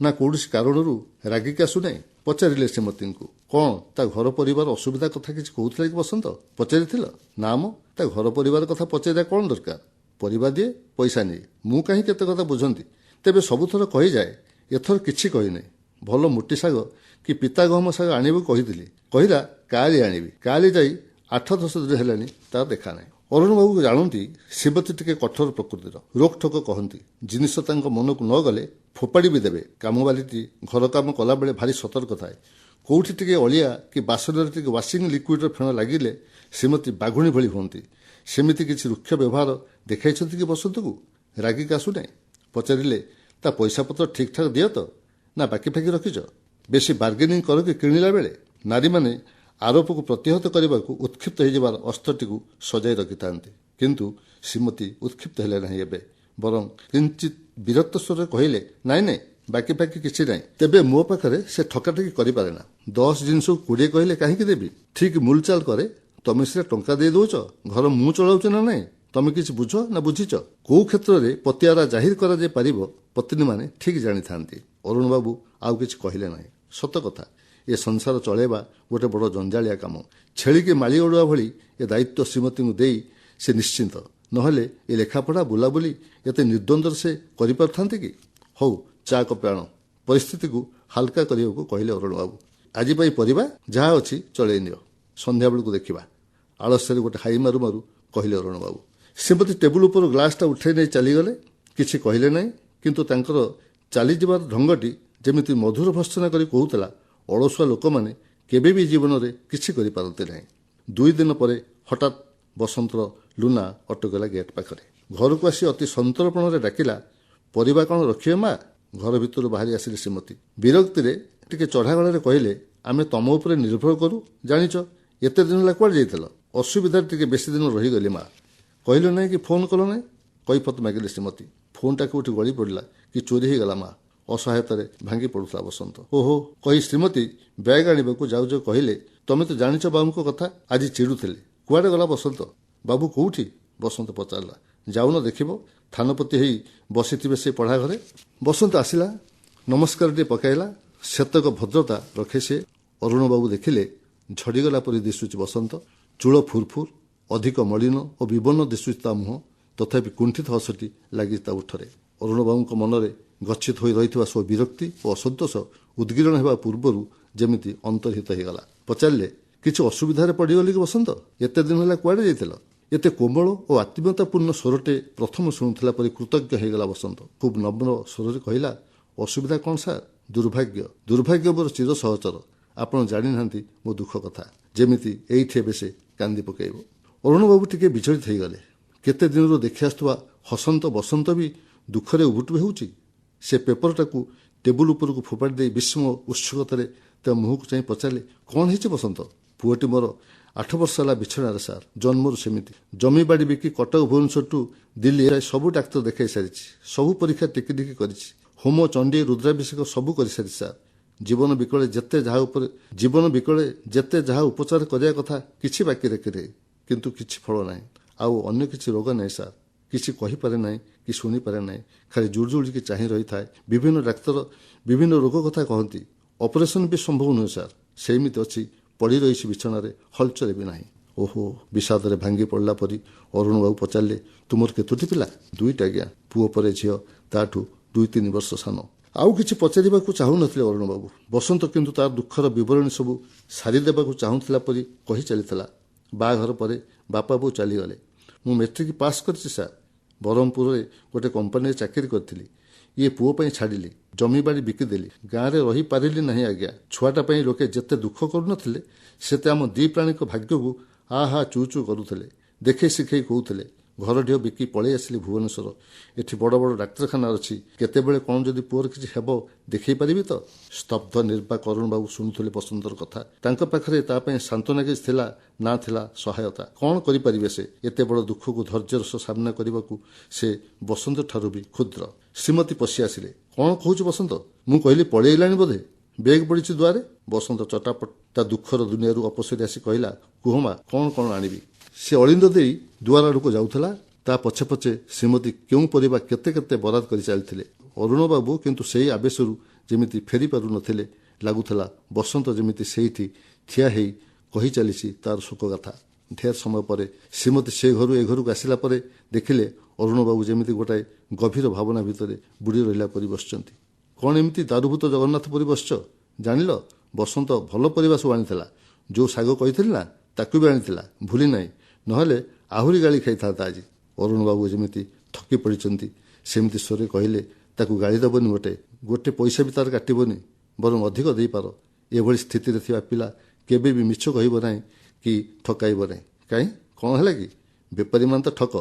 ନା କୌଣସି କାରଣରୁ ରାଗିକି ଆସୁନାହିଁ? ପଚାରିଲେ ଶ୍ରୀମତୀଙ୍କୁ। କ'ଣ ତା ଘର ପରିବାର ଅସୁବିଧା କଥା କିଛି କହୁଥିଲା କି ବସନ୍ତ? ପଚାରିଥିଲ? ନା ମ, ତା ଘର ପରିବାର କଥା ପଚାରିବା କ'ଣ ଦରକାର? ପରିବା ଦିଏ, ପଇସା ନିଏ। ମୁଁ କାହିଁ କେତେ କଥା ବୁଝନ୍ତି? ତେବେ ସବୁଥର କହିଯାଏ, ଏଥର କିଛି କହିନାହିଁ। ଭଲ ମୋଟି ଶାଗ କି ପିତା ଗହମ ଶାଗ ଆଣିବାକୁ କହିଥିଲି। କହିଲା କାଲି ଆଣିବି। କାଲି ଯାଇ 8-10 ଦିନ ହେଲାଣି ତାର ଦେଖା ନାହିଁ। ଅରୁଣବାବୁ ଜାଣନ୍ତି ଶ୍ରୀମତୀ ଟିକେ କଠୋର ପ୍ରକୃତିର। ରୋକଠୋକ କହନ୍ତି। ଜିନିଷ ତାଙ୍କ ମନକୁ ନ ଗଲେ ଫୋପାଡ଼ି ବି ଦେବେ। କାମବାଲିଟି ଘର କାମ କଲାବେଳେ ଭାରି ସତର୍କ ଥାଏ। କୋଉଠି ଟିକେ ଅଳିଆ କି ବାସନରେ ଟିକେ ୱାସିଂ ଲିକ୍ୱିଡର ଫେଣ ଲାଗିଲେ ଶ୍ରୀମତୀ ବାଘୁଣୀ ଭଳି ହୁଅନ୍ତି। ସେମିତି କିଛି ରୁକ୍ଷ ବ୍ୟବହାର ଦେଖାଇଛନ୍ତି କି ବସନ୍ତକୁ? ରାଗିକି ଆସୁନାହିଁ? ପଚାରିଲେ, ତା ପଇସାପତ୍ର ଠିକ୍ ଠାକ୍ ଦିଅ ତ, ନା ବାକି ଫାକି ରଖିଛ? ବେଶୀ ବାର୍ଗେନିଂ କର କି କିଣିଲା ବେଳେ? ନାରୀମାନେ ଆରୋପକୁ ପ୍ରତିହତ କରିବାକୁ ଉତ୍କ୍ଷିପ୍ତ ହୋଇଯିବାର ଅସ୍ତ୍ରଟିକୁ ସଜାଇ ରଖିଥାନ୍ତି। କିନ୍ତୁ ଶ୍ରୀମତୀ ଉତ୍କ୍ଷିପ୍ତ ହେଲେ ନାହିଁ ଏବେ। ବରଂ କିଞ୍ଚିତ ବିରକ୍ତ ସ୍ୱରରେ କହିଲେ, ନାଇଁ ନାଇଁ, ବାକି ଫାକି କିଛି ନାହିଁ। ତେବେ ମୋ ପାଖରେ ସେ ଠକାଠକି କରିପାରେ ନା। 10 ଜିନିଷକୁ 20 କହିଲେ କାହିଁକି ଦେବି? ଠିକ୍ ମୁଲଚାଲ କରେ। ତମେ ସିନା ଟଙ୍କା ଦେଇ ଦଉଛ, ଘର ମୁଁ ଚଳାଉଛି ନା ନାହିଁ? ତମେ କିଛି ବୁଝ ନା ବୁଝିଛ? କୋଉ କ୍ଷେତ୍ରରେ ପତିଆରା ଜାହିର କରାଯାଇ ପାରିବ ପତ୍ନୀମାନେ ଠିକ୍ ଜାଣିଥାନ୍ତି। ଅରୁଣବାବୁ ଆଉ କିଛି କହିଲେ ନାହିଁ। ସତ କଥା, ଏ ସଂସାର ଚଳେଇବା ଗୋଟେ ବଡ଼ ଜଞ୍ଜାଳିଆ କାମ। ଛେଳିକି ମାଳି ଓଡ଼ୁଆ ଭଳି ଏ ଦାୟିତ୍ୱ ଶ୍ରୀମତୀଙ୍କୁ ଦେଇ ସେ ନିଶ୍ଚିନ୍ତ। ନହେଲେ ଏ ଲେଖାପଢ଼ା ବୁଲାବୁଲି ଏତେ ନିର୍ଦ୍ୱନ୍ଦ୍ୱରେ ସେ କରିପାରୁଥାନ୍ତି କି? ହଉ, ଚା କପେ ଆଣ। ପରିସ୍ଥିତିକୁ ହାଲକା କରିବାକୁ କହିଲେ ଅରୁଣବାବୁ। ଆଜି ପାଇଁ ପରିବା ଯାହା ଅଛି ଚଳେଇ ନିଅ, ସନ୍ଧ୍ୟାବେଳକୁ ଦେଖିବା। ଆଳସ୍ୟରେ ଗୋଟେ ହାଇ ମାରୁ ମାରୁ କହିଲେ ଅରୁଣବାବୁ। ଶ୍ରୀମତୀ ଟେବୁଲ ଉପରୁ ଗ୍ଲାସଟା ଉଠାଇ ନେଇ ଚାଲିଗଲେ। କିଛି କହିଲେ ନାହିଁ। କିନ୍ତୁ ତାଙ୍କର ଚାଲିଯିବାର ଢଙ୍ଗଟି ଯେମିତି ମଧୁର ଭର୍ତ୍ସନା କରି କହୁଥିଲା, ଅଳସୁଆ ଲୋକମାନେ କେବେ ବି ଜୀବନରେ କିଛି କରିପାରନ୍ତି ନାହିଁ। 2 ଦିନ ପରେ ହଠାତ୍ ବସନ୍ତର ଲୁନା ଅଟକିଲା ଗେଟ୍ ପାଖରେ। ଘରକୁ ଆସି ଅତି ସନ୍ତର୍ପଣରେ ଡାକିଲା, ପରିବା କ'ଣ ରଖିବେ ମା? ଘର ଭିତରୁ ବାହାରି ଆସିଲେ ଶ୍ରୀମତୀ। ବିରକ୍ତିରେ ଟିକେ ଚଢ଼ା ଗଳାରେ କହିଲେ, ଆମେ ତମ ଉପରେ ନିର୍ଭର କରୁ, ଜାଣିଛ। ଏତେ ଦିନ ହେଲା କୁଆଡ଼େ ଯାଇଥିଲ? ଅସୁବିଧାରେ ଟିକେ ବେଶୀ ଦିନ ରହିଗଲି ମା। କହିଲ ନାହିଁ କି ଫୋନ୍ କଲ ନାହିଁ? କୈଫତ ମାଗିଲେ ଶ୍ରୀମତୀ। ଫୋନ୍ଟା କେଉଁଠି ଗଳି ପଡ଼ିଲା କି ଚୋରି ହେଇଗଲା ମା? ଅସହାୟତାରେ ଭାଙ୍ଗି ପଡ଼ୁଥିଲା ବସନ୍ତ। ଓହୋ, କହି ଶ୍ରୀମତୀ ବ୍ୟାଗ୍ ଆଣିବାକୁ ଯାଉ ଯାଉ କହିଲେ, ତମେ ତ ଜାଣିଛ ବାବୁଙ୍କ କଥା, ଆଜି ଚିଡ଼ୁଥିଲେ। କୁଆଡ଼େ ଗଲା ବସନ୍ତ? ବାବୁ କୋଉଠି? ବସନ୍ତ ପଚାରିଲା। ଯାଉନ ଦେଖିବ, ଥାନପତି ହେଇ ବସିଥିବେ ସେ ପଢ଼ା ଘରେ। ବସନ୍ତ ଆସିଲା, ନମସ୍କାରଟିଏ ପକାଇଲା। ସେତକ ଭଦ୍ରତା ରଖେ ସେ। ଅରୁଣବାବୁ ଦେଖିଲେ ଝଡ଼ିଗଲା ପରି ଦିଶୁଛି ବସନ୍ତ। ଚୂଳ ଫୁରଫୁର, ଅଧିକ ମଳିନ ଓ ବିବର୍ଣ୍ଣ ଦିଶୁଛି ତା ମୁହଁ। ତଥାପି କୁଣ୍ଠିତ ହସଟି ଲାଗିଛି ତା ଓଠରେ। ଅରୁଣବାବୁଙ୍କ ମନରେ ଗଚ୍ଛିତ ହୋଇ ରହିଥିବା ସବୁ ବିରକ୍ତି ଓ ଅସନ୍ତୋଷ ଉଦ୍ଗୀରଣ ହେବା ପୂର୍ବରୁ ଯେମିତି ଅନ୍ତର୍ହିତ ହୋଇଗଲା। ପଚାରିଲେ, କିଛି ଅସୁବିଧାରେ ପଡ଼ିଗଲି କି ବସନ୍ତ? ଏତେ ଦିନ ହେଲା କୁଆଡ଼େ ଯାଇଥିଲ? ଏତେ କୋମଳ ଓ ଆତ୍ମୀୟତାପୂର୍ଣ୍ଣ ସ୍ୱରଟେ ପ୍ରଥମ ଶୁଣୁଥିଲା ପରି କୃତଜ୍ଞ ହୋଇଗଲା ବସନ୍ତ। ଖୁବ୍ ନମ୍ର ସ୍ୱରରେ କହିଲା, ଅସୁବିଧା କ'ଣ ସାର୍? ଦୁର୍ଭାଗ୍ୟ। ଦୁର୍ଭାଗ୍ୟ ମୋର ଚିର ସହଚର। ଆପଣ ଜାଣିନାହାନ୍ତି ମୋ ଦୁଃଖ କଥା। ଯେମିତି ଏଇଠି ଏବେ ସେ କାନ୍ଦି ପକାଇବ। ଅରୁଣବାବୁ ଟିକେ ବିଚଳିତ ହୋଇଗଲେ। କେତେ ଦିନରୁ ଦେଖି ଆସୁଥିବା ହସନ୍ତ ବସନ୍ତ ବି ଦୁଃଖରେ ଉବୁଟୁବୁ ହେଉଛି। ସେ ପେପରଟାକୁ ଟେବୁଲ ଉପରକୁ ଫୋପାଡ଼ି ଦେଇ ବିସ୍ମୟ ଉତ୍ସୁକତାରେ ତା ମୁହଁକୁ ଚାହିଁ ପଚାରିଲେ, କ'ଣ ହେଇଛି ବସନ୍ତ? ପୁଅଟି ମୋର 8 ବର୍ଷ ହେଲା ବିଛଣାରେ ସାର୍, ଜନ୍ମରୁ ସେମିତି। ଜମିବାଡ଼ି ବିକି କଟକ ଭୁବନେଶ୍ୱରଠୁ ଦିଲ୍ଲୀ ସବୁ ଡାକ୍ତର ଦେଖାଇ ସାରିଛି, ସବୁ ପରୀକ୍ଷା ଟିକି ଟିକି କରିଛି, ହୋମ ଚଣ୍ଡୀ ରୁଦ୍ରାଭିଷେକ ସବୁ କରିସାରିଛି ସାର୍। ଜୀବନ ବିକଳେ ଯେତେ ଯାହା ଉପଚାର କରିବା କଥା କିଛି ବାକି ରଖିରେ, କିନ୍ତୁ କିଛି ଫଳ ନାହିଁ। ଆଉ ଅନ୍ୟ କିଛି ରୋଗ ନାହିଁ ସାର୍। କିଛି କହିପାରେ ନାହିଁ କି ଶୁଣିପାରେ ନାହିଁ, ଖାଲି ଜୁଳୁଜୁଳିକି ଚାହିଁ ରହିଥାଏ। ବିଭିନ୍ନ ଡାକ୍ତର ବିଭିନ୍ନ ରୋଗ କଥା କହନ୍ତି, ଅପରେସନ ବି ସମ୍ଭବ ନୁହେଁ ସାର୍। ସେମିତି ଅଛି, ପଡ଼ି ରହିଛି ବିଛଣାରେ, ହଲଚଲ ବି ନାହିଁ। ଓହୋ, ବିଷାଦରେ ଭାଙ୍ଗି ପଡ଼ିଲା ପରି ଅରୁଣବାବୁ ପଚାରିଲେ, ତୁମର କେତୋଟି ପିଲା? 2ଟି ଆଜ୍ଞା, ପୁଅ ପରେ ଝିଅ, ତାଠୁ 2-3 ବର୍ଷ ସାନ। ଆଉ କିଛି ପଚାରିବାକୁ ଚାହୁଁନଥିଲେ ଅରୁଣବାବୁ। ବସନ୍ତ କିନ୍ତୁ ତାର ଦୁଃଖର ବିବରଣୀ ସବୁ ସାରିଦେବାକୁ ଚାହୁଁଥିଲା ପରି କହି ଚାଲିଥିଲା। ବାହାଘର ପରେ ବାପା ବୋଉ ଚାଲିଗଲେ। ମୁଁ ମେଟ୍ରିକ ପାସ୍ କରିଛି ସାର୍। ବ୍ରହ୍ମପୁରରେ ଗୋଟେ କମ୍ପାନୀରେ ଚାକିରି କରିଥିଲି। ଇଏ ପୁଅ ପାଇଁ ଛାଡ଼ିଲି, ଜମିବାଡ଼ି ବିକିଦେଲି। ଗାଁରେ ରହିପାରିଲି ନାହିଁ ଆଜ୍ଞା। ଛୁଆଟା ପାଇଁ ଲୋକେ ଯେତେ ଦୁଃଖ କରୁନଥିଲେ, ସେତେ ଆମ 2 ପ୍ରାଣୀଙ୍କ ଭାଗ୍ୟକୁ ଆହା ଚୁ ଚୁ କରୁଥିଲେ। ଦେଖେଇ ଶିଖେଇ କହୁଥିଲେ। ଘରଢିଅ ବିକି ପଳେଇ ଆସିଲି ଭୁବନେଶ୍ୱର। ଏଠି ବଡ଼ ବଡ଼ ଡାକ୍ତରଖାନା ଅଛି, କେତେବେଳେ କ'ଣ ଯଦି ପୁଅର କିଛି ହେବ ଦେଖେଇ ପାରିବି ତ? ସ୍ତବ୍ଧ ନିର୍ବାକ ଅରୁଣବାବୁ ଶୁଣୁଥିଲେ ବସନ୍ତର କଥା। ତାଙ୍କ ପାଖରେ ତା ପାଇଁ ସାନ୍ତ୍ୱନା କିଛି ଥିଲା ନା ଥିଲା ସହାୟତା? କ'ଣ କରିପାରିବେ ସେ? ଏତେ ବଡ଼ ଦୁଃଖକୁ ଧୈର୍ଯ୍ୟର ସହ ସାମ୍ନା କରିବାକୁ ସେ ବସନ୍ତ ଠାରୁ ବି କ୍ଷୁଦ୍ର। ଶ୍ରୀମତୀ ପଶି ଆସିଲେ। କ'ଣ କହୁଛୁ ବସନ୍ତ? ମୁଁ କହିଲି ପଳେଇଲାଣି ବୋଧେ, ବେଗ ପଡ଼ିଛି ଦୁଆରେ। ବସନ୍ତ ଚଟାପଟ ତା ଦୁଃଖର ଦୁନିଆରୁ ଅପସରି ଆସି କହିଲା, କୁହ ମା, କ'ଣ ଆଣିବି? ସେ ଅଳିନ୍ଦ ଦେଇ ଦୁଆର ଆଡ଼କୁ ଯାଉଥିଲା। ତା ପଛେ ପଛେ ଶ୍ରୀମତୀ କେଉଁ ପରିବା କେତେ କେତେ ବରାଦ କରି ଚାଲିଥିଲେ। ଅରୁଣବାବୁ କିନ୍ତୁ ସେଇ ଆବେଶରୁ ଯେମିତି ଫେରି ପାରୁନଥିଲେ। ଲାଗୁଥିଲା ବସନ୍ତ ଯେମିତି ସେଇଠି ଠିଆ ହେଇ କହି ଚାଲିଛି ତାର ଶୋକଗାଥା। ଢେର ସମୟ ପରେ ଶ୍ରୀମତୀ ସେ ଘରୁ ଏ ଘରକୁ ଆସିଲା ପରେ ଦେଖିଲେ ଅରୁଣବାବୁ ଯେମିତି ଗୋଟାଏ ଗଭୀର ଭାବନା ଭିତରେ ବୁଡ଼ି ରହିଲା ପରି ବସିଛନ୍ତି। କ'ଣ ଏମିତି ଦାରୁଭୂତ ଜଗନ୍ନାଥ ପରି ବସିଛ? ଜାଣିଲ, ବସନ୍ତ ଭଲ ପରିବା ସବୁ ଆଣିଥିଲା। ଯେଉଁ ଶାଗ କହିଥିଲି ନା, ତାକୁ ବି ଆଣିଥିଲା, ଭୁଲି ନାହିଁ, ନହେଲେ ଆହୁରି ଗାଳି ଖାଇଥାନ୍ତା ଆଜି। ଅରୁଣବାବୁ ଯେମିତି ଥକି ପଡ଼ିଛନ୍ତି ସେମିତି ସ୍ୱରେ କହିଲେ, ତାକୁ ଗାଳି ଦେବନି, ଗୋଟେ ପଇସା ବି ତାର କାଟିବନି, ବରଂ ଅଧିକ ଦେଇପାର। ଏଭଳି ସ୍ଥିତିରେ ଥିବା ପିଲା କେବେ ବି ମିଛ କହିବ ନାହିଁ କି ଠକାଇବ ନାହିଁ। କାହିଁ, କ'ଣ ହେଲା କି? ବେପାରୀମାନେ ତ ଠକ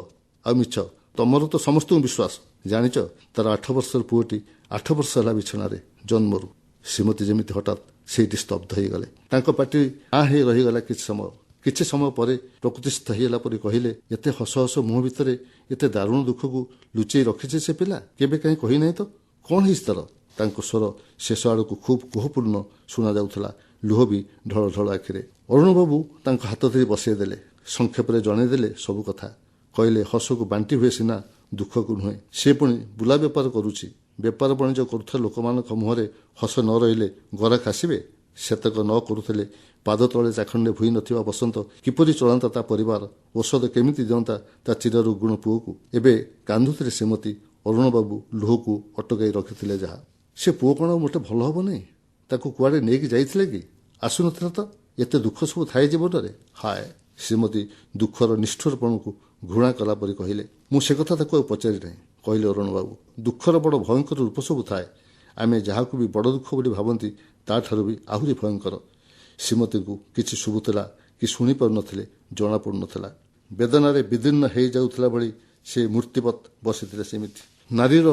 ଆଉ ମିଛ, ତମର ତ ସମସ୍ତଙ୍କୁ ବିଶ୍ୱାସ। ଜାଣିଛ, ତାର 8 ବର୍ଷର ପୁଅଟି 8 ବର୍ଷ ହେଲା ବିଛଣାରେ, ଜନ୍ମରୁ। ଶ୍ରୀମତୀ ଯେମିତି ହଠାତ୍ ସେଇଠି ସ୍ତବ୍ଧ ହେଇଗଲେ। ତାଙ୍କ ପାଟି ଆଁ ହେଇ ରହିଗଲା କିଛି ସମୟ ପରେ ପ୍ରକୃତିସ୍ଥ ହେଇଗଲା ପରି କହିଲେ, ଏତେ ହସ ହସ ମୁହଁ ଭିତରେ ଏତେ ଦାରୁଣ ଦୁଃଖକୁ ଲୁଚେଇ ରଖିছে ସେ ପିଲା? କେବେ କାହିଁ କହିନାହିଁ ତ? କ'ଣ ହେଇଛି ତାର? ତାଙ୍କ ସ୍ୱର ଶେଷ ଆଡ଼କୁ ଖୁବ୍ କୋହପୂର୍ଣ୍ଣ ଶୁଣାଯାଉଥିଲା, ଲୁହ ବି ଢଳ ଢଳ ଆଖିରେ। ଅରୁଣବାବୁ ତାଙ୍କ ହାତ ଧରି ବସେଇ ଦେଲେ। ସଂକ୍ଷେପରେ ଜଣେଇଦେଲେ ସବୁ କଥା। କହିଲେ, ହସକୁ ବାଣ୍ଟି ହୁଏ ସିନା, ଦୁଃଖକୁ ନୁହେଁ। ସେ ପୁଣି ବୁଲା ବେପାର କରୁଛି। ବେପାର ବାଣିଜ୍ୟ କରୁଥିବା ଲୋକମାନଙ୍କ ମୁହଁରେ ହସ ନ ରହିଲେ ଗରାଖ ଆସିବେ? ସେତକ ନ କରୁଥିଲେ ପାଦ ତଳେ ଚାଖଣ୍ଡେ ଭୁଇ ନଥିବା ବସନ୍ତ କିପରି ଚଳାନ୍ତା ତା ପରିବାର? ଔଷଧ କେମିତି ଦିଅନ୍ତା ତା ଚିରରୁଗ୍ଣ ପୁଅକୁ? ଏବେ କାନ୍ଦୁଥିଲେ ଶ୍ରୀମତୀ। ଅରୁଣବାବୁ ଲୁହକୁ ଅଟକାଇ ରଖିଥିଲେ ଯାହା। ସେ ପୁଅ କ'ଣ ମୋଟେ ଭଲ ହେବ ନାହିଁ? ତାକୁ କୁଆଡ଼େ ନେଇକି ଯାଇଥିଲେ କି? ଆସୁନଥିଲା ତ? ଏତେ ଦୁଃଖ ସବୁ ଥାଏ ଜୀବନରେ। ହାୟ! ଶ୍ରୀମତୀ ଦୁଃଖର ନିଷ୍ଠୁରପଣକୁ ଘୃଣା କଲା ପରି କହିଲେ। ମୁଁ ସେ କଥା ତାକୁ ଆଉ ପଚାରି ନାହିଁ, କହିଲେ ଅରୁଣବାବୁ। ଦୁଃଖର ବଡ଼ ଭୟଙ୍କର ରୂପ ସବୁ ଥାଏ। ଆମେ ଯାହାକୁ ବି ବଡ଼ ଦୁଃଖ ବୋଲି ଭାବନ୍ତି ତାଠାରୁ ବି ଆହୁରି ଭୟଙ୍କର। ଶ୍ରୀମତୀଙ୍କୁ କିଛି ଶୁଭୁଥିଲା କି ଶୁଣିପାରୁନଥିଲେ ଜଣାପଡ଼ୁନଥିଲା। ବେଦନାରେ ବିଦୀର୍ଣ୍ଣ ହେଇଯାଉଥିଲା ଭଳି ସେ ମୂର୍ତ୍ତିବତ୍ ବସିଥିଲେ ସେମିତି। ନାରୀର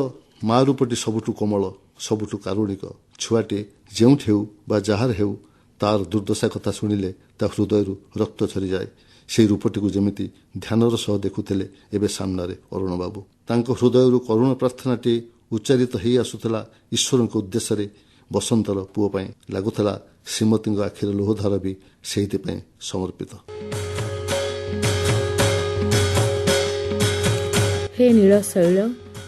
ମା ରୂପଟି ସବୁଠୁ କୋମଳ, ସବୁଠୁ କାରୁଣିକ। ଛୁଆଟିଏ ଯେଉଁଠି ହେଉ ବା ଯାହାର ହେଉ, ତାର ଦୁର୍ଦ୍ଦଶା କଥା ଶୁଣିଲେ ତା ହୃଦୟରୁ ରକ୍ତ ଝରିଯାଏ। ସେହି ରୂପଟିକୁ ଯେମିତି ଧ୍ୟାନର ସହ ଦେଖୁଥିଲେ ଏବେ ସାମ୍ନାରେ ଅରୁଣବାବୁ। ତାଙ୍କ ହୃଦୟରୁ କରୁଣ ପ୍ରାର୍ଥନାଟିଏ ଉଚ୍ଚାରିତ ହେଇ ଆସୁଥିଲା ଈଶ୍ୱରଙ୍କ ଉଦ୍ଦେଶ୍ୟରେ। ବସନ୍ତର ପୁଅ ପାଇଁ ଲାଗୁଥିଲା ଶ୍ରୀମତୀଙ୍କ ଆଖିର ଲୁହଧାର ବି ସେଇଥିପାଇଁ ସମର୍ପିତ। ହେ ନୀଳଶୈଳ,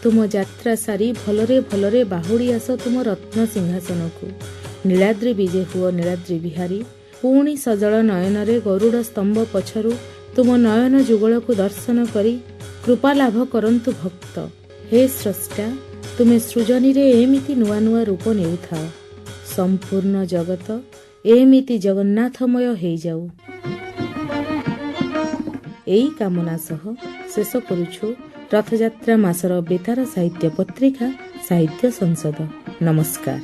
ତୁମ ଯାତ୍ରା ସାରି ଭଲରେ ଭଲରେ ବାହୁଡ଼ି ଆସ ତୁମ ରତ୍ନ ସିଂହାସନକୁ। ନୀଳାଦ୍ରି ବିଜେ ହୁଅ ନୀଳାଦ୍ରି ବିହାରୀ। ପୁଣି ସଜଳ ନୟନରେ ଗରୁଡ଼ ସ୍ତମ୍ଭ ପଛରୁ ତୁମ ନୟନ ଯୁଗଳକୁ ଦର୍ଶନ କରି କୃପା ଲାଭ କରନ୍ତୁ ଭକ୍ତ। ହେ ସ୍ରଷ୍ଟା, ତୁମେ ସୃଜନୀରେ ଏମିତି ନୂଆ ନୂଆ ରୂପ ନେଉଥାଅ। ସମ୍ପୂର୍ଣ୍ଣ ଜଗତ ଏମିତି ଜଗନ୍ନାଥମୟ ହେଇଯାଉ। ଏଇ କାମନା ସହ ଶେଷ କରୁଛୁ ରଥଯାତ୍ରା ମାସର ବେତାର ସାହିତ୍ୟ ପତ୍ରିକା ସାହିତ୍ୟ ସଂସଦ। ନମସ୍କାର।